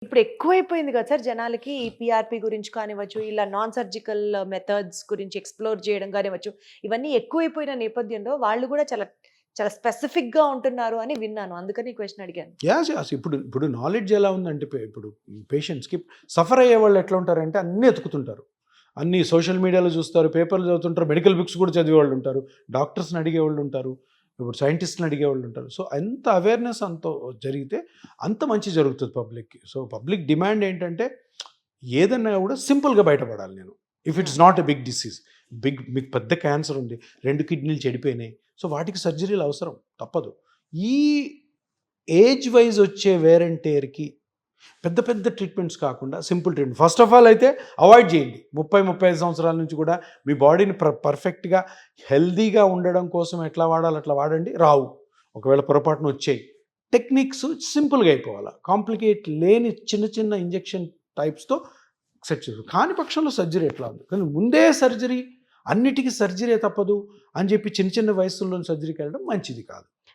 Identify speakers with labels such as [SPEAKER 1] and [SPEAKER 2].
[SPEAKER 1] ఇప్పుడు ఎక్కువైపోయింది కదా సార్ జనాలకి ఈ పీఆర్పీ గురించి కానివ్వచ్చు, ఇలా నాన్ సర్జికల్ మెథడ్స్ గురించి ఎక్స్‌ప్లోర్ చేయడం కానివ్వచ్చు, ఇవన్నీ ఎక్కువైపోయిన నేపథ్యంలో వాళ్ళు కూడా చాలా చాలా స్పెసిఫిక్‌గా ఉంటున్నారు అని విన్నాను. అందుకని ఈ క్వెషన్ అడిగాను.
[SPEAKER 2] యాస్. ఇప్పుడు నాలెడ్జ్ ఎలా ఉందంటే ఇప్పుడు పేషెంట్స్‌కి సఫర్ అయ్యే వాళ్ళు ఎట్లా ఉంటారంటే అన్నీ ఎతుకుతుంటారు. అన్నీ సోషల్ మీడియాలో చూస్తారు, పేపర్లు చదువుతుంటారు, మెడికల్ బుక్స్ కూడా చదివేవాళ్ళు ఉంటారు, డాక్టర్స్‌ని అడిగేవాళ్ళు ఉంటారు, ఇప్పుడు సైంటిస్ట్‌ని అడిగేవాళ్ళు ఉంటారు. సో ఎంత అవేర్‌నెస్ అంత జరిగితే అంత మంచి జరుగుతుంది పబ్లిక్‌కి. సో పబ్లిక్ డిమాండ్ ఏంటంటే ఏదన్నా కూడా సింపుల్‌గా బయటపడాలి నేను. If it's not a big disease, మీకు పెద్ద క్యాన్సర్ ఉంది, 2 కిడ్నీలు చెడిపోయినాయి, సో వాటికి సర్జరీలు అవసరం తప్పదు. ఈ ఏజ్ వైజ్ వచ్చే వేర్ అండ్ టేర్‌కి పెద్ద పెద్ద ట్రీట్మెంట్స్ కాకుండా simple treatment first of all అయితే అవాయిడ్ చేయండి. 35 సంవత్సరాల నుంచి కూడా మీ బాడీని పర్ఫెక్ట్గా హెల్దీగా ఉండడం కోసం ఎట్లా వాడాలి అట్లా వాడండి. రావు, ఒకవేళ పొరపాటున వచ్చాయి, టెక్నిక్స్ సింపుల్గా అయిపోవాలి. కాంప్లికేట్ లేని చిన్న చిన్న ఇంజెక్షన్ టైప్స్తో సెట్ చేయదు. కాని పక్షంలో సర్జరీ ఎట్లా ఉంది, కానీ ముందే సర్జరీ, అన్నిటికీ సర్జరీ తప్పదు అని చెప్పి చిన్న చిన్న వయసుల్లో సర్జరీకి వెళ్ళడం మంచిది కాదు.